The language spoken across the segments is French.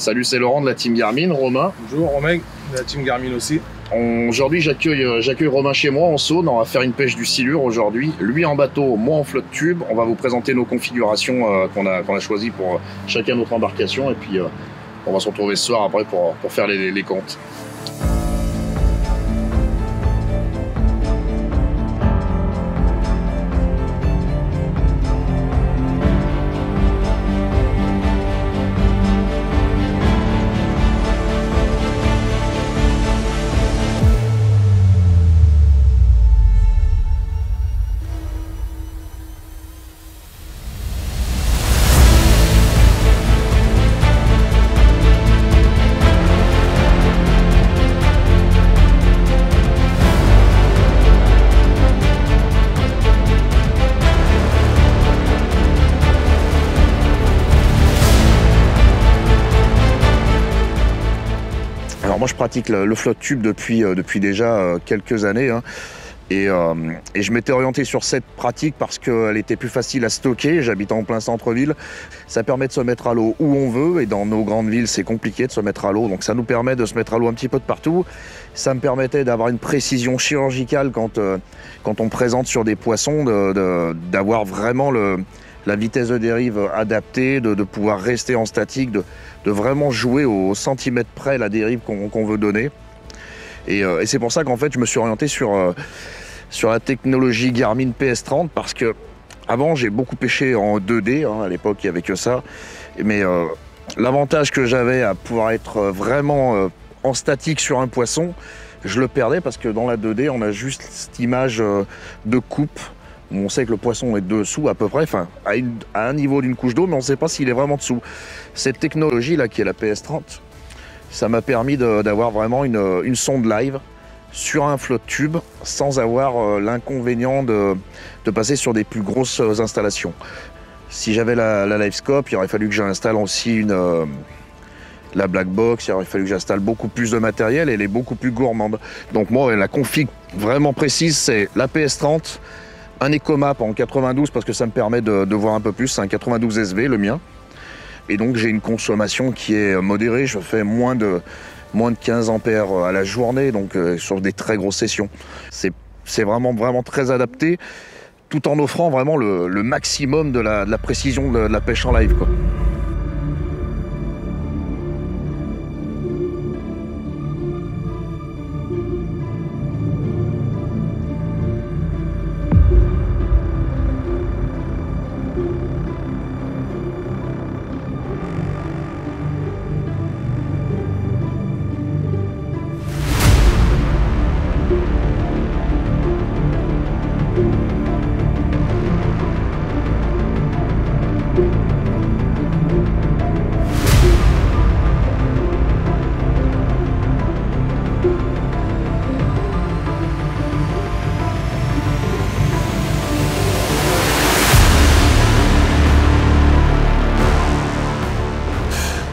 Salut, c'est Laurent de la team Garmin, Romain. Bonjour Romain, de la team Garmin aussi. Aujourd'hui, j'accueille Romain chez moi en Saône. On va faire une pêche du silure aujourd'hui. Lui en bateau, moi en flotte tube. On va vous présenter nos configurations qu'on a choisies pour chacun notre embarcation. Et puis, on va se retrouver ce soir après pour faire les comptes. Alors moi je pratique le flotte tube depuis déjà quelques années hein, et je m'étais orienté sur cette pratique parce qu'elle était plus facile à stocker. J'habite en plein centre-ville, ça permet de se mettre à l'eau où on veut et dans nos grandes villes c'est compliqué de se mettre à l'eau, donc ça nous permet de se mettre à l'eau un petit peu de partout. Ça me permettait d'avoir une précision chirurgicale quand on présente sur des poissons, d'avoir vraiment la vitesse de dérive adaptée, de pouvoir rester en statique, de vraiment jouer au centimètre près la dérive qu'on veut donner. Et c'est pour ça qu'en fait je me suis orienté sur la technologie Garmin PS30 parce que avant j'ai beaucoup pêché en 2D, hein, à l'époque il n'y avait que ça. Mais l'avantage que j'avais à pouvoir être vraiment en statique sur un poisson, je le perdais parce que dans la 2D on a juste cette image de coupe. On sait que le poisson est dessous à peu près, enfin à un niveau d'une couche d'eau, mais on ne sait pas s'il est vraiment dessous. Cette technologie-là, qui est la PS30, ça m'a permis d'avoir vraiment une sonde live sur un flotte tube sans avoir l'inconvénient de passer sur des plus grosses installations. Si j'avais la LiveScope, il aurait fallu que j'installe aussi la Black Box, il aurait fallu que j'installe beaucoup plus de matériel et elle est beaucoup plus gourmande. Donc moi, la config vraiment précise, c'est la PS30, un EcoMap en 92 parce que ça me permet de voir un peu plus, c'est un 92 SV le mien. Et donc j'ai une consommation qui est modérée, je fais moins de 15 ampères à la journée, donc sur des très grosses sessions. C'est vraiment très adapté, tout en offrant vraiment le maximum de la précision de la pêche en live, quoi.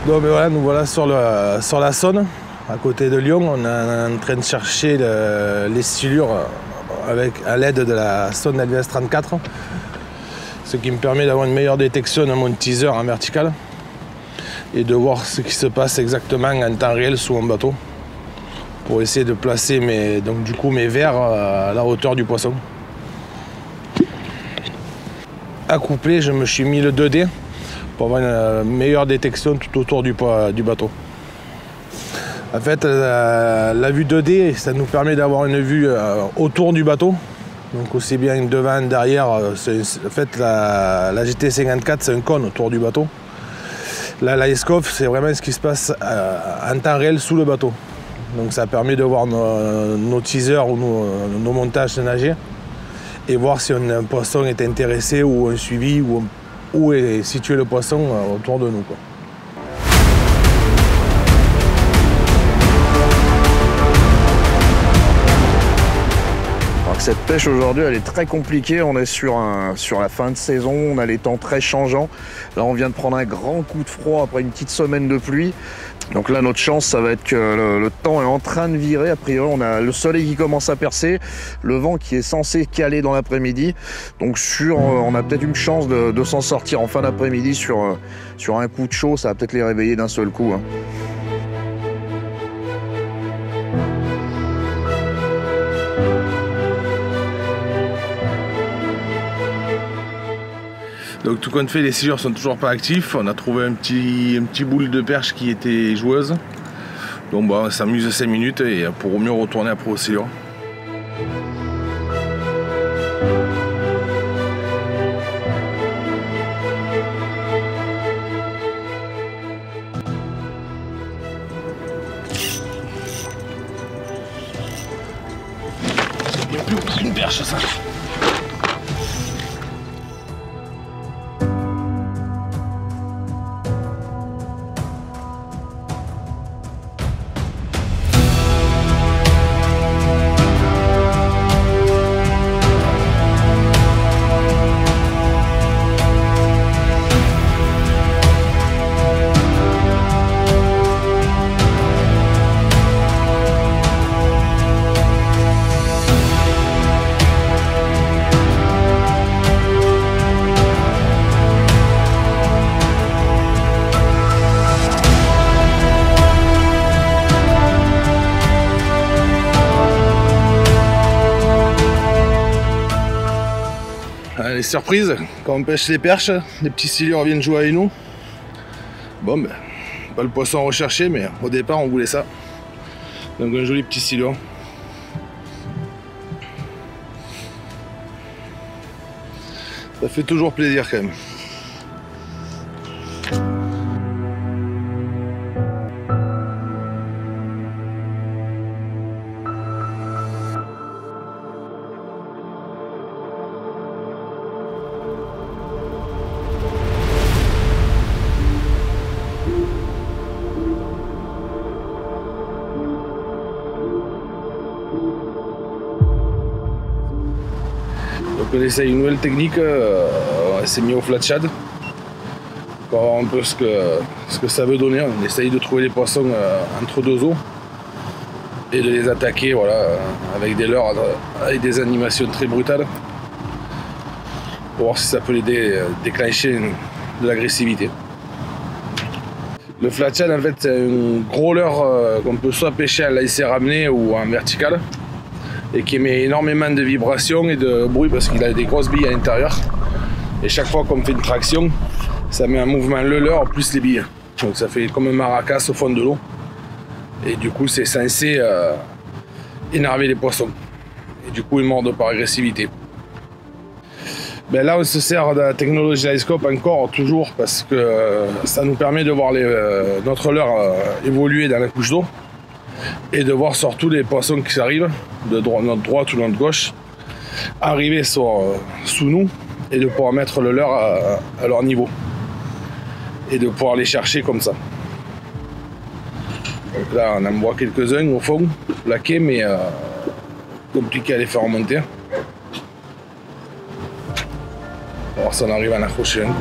Donc voilà, nous voilà sur la Saône, à côté de Lyon. On est en train de chercher les silures à l'aide de la sonde LVS 34, ce qui me permet d'avoir une meilleure détection de mon teaser en vertical et de voir ce qui se passe exactement en temps réel sous mon bateau pour essayer de placer mes vers à la hauteur du poisson. Accouplé, je me suis mis le 2D pour avoir une meilleure détection tout autour du bateau. En fait, la vue 2D, ça nous permet d'avoir une vue autour du bateau, donc aussi bien devant, derrière. En fait, la GT54, c'est un cône autour du bateau. La LiveScope, c'est vraiment ce qui se passe en temps réel sous le bateau. Donc ça permet de voir nos teasers ou nos montages de nager et voir si un poisson est intéressé ou un suivi ou où est situé le poisson autour de nous, quoi. Cette pêche aujourd'hui, elle est très compliquée. On est sur la fin de saison, on a les temps très changeants. Là, on vient de prendre un grand coup de froid après une petite semaine de pluie. Donc là, notre chance, ça va être que le temps est en train de virer. A priori, on a le soleil qui commence à percer, le vent qui est censé caler dans l'après-midi. Donc on a peut-être une chance de s'en sortir en fin d'après-midi sur un coup de chaud. Ça va peut-être les réveiller d'un seul coup, hein. Donc tout compte fait, les silures sont toujours pas actifs. On a trouvé un petit boule de perche qui était joueuse. Donc bon, on s'amuse 5 minutes et pour au mieux retourner après aux silures. C'est bien plus gros qu'une perche ça. Les surprises, quand on pêche les perches, les petits silures viennent jouer avec nous. Bon ben, pas le poisson recherché, mais au départ on voulait ça. Donc un joli petit silure. Ça fait toujours plaisir quand même. Donc on essaye une nouvelle technique, on s'est mis au flat shad pour voir un peu ce que ça veut donner. On essaye de trouver les poissons entre deux eaux et de les attaquer, voilà, avec des leurres, avec des animations très brutales pour voir si ça peut les déclencher de l'agressivité. Le flat shad en fait c'est un gros leurre qu'on peut soit pêcher à laisser ramener ou en vertical, et qui émet énormément de vibrations et de bruit parce qu'il a des grosses billes à l'intérieur. Et chaque fois qu'on fait une traction, ça met en mouvement le leurre plus les billes. Donc ça fait comme un maracas au fond de l'eau. Et du coup, c'est censé énerver les poissons. Et du coup, ils mordent par agressivité. Ben là, on se sert de la technologie iScope encore, toujours, parce que ça nous permet de voir notre leurre évoluer dans la couche d'eau. Et de voir surtout les poissons qui arrivent de notre droite ou de notre gauche arriver sous nous et de pouvoir mettre le leurre à leur niveau et de pouvoir les chercher comme ça. Donc là on en voit quelques-uns au fond, plaqués, mais compliqué à les faire remonter. On va voir si on arrive à en accrocher un.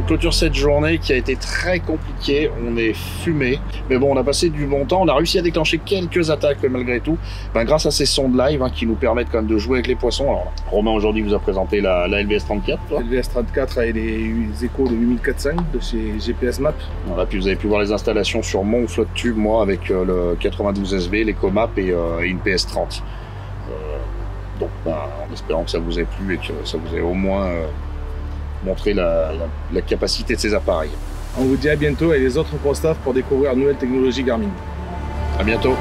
clôture cette journée qui a été très compliquée, on est fumé, mais bon on a passé du bon temps, on a réussi à déclencher quelques attaques malgré tout, grâce à ces sondes live qui nous permettent quand même de jouer avec les poissons. Alors, Romain aujourd'hui vous a présenté la LVS 34. La LVS 34 avec les échos de 8405 de chez GPS Map. Voilà, puis vous avez pu voir les installations sur mon flotte tube, moi avec le 92 SV, les Comap et une PS30. Donc en espérant que ça vous ait plu et que ça vous ait au moins montrer la capacité de ces appareils. On vous dit à bientôt et les autres postaf pour découvrir de nouvelles technologies Garmin. À bientôt.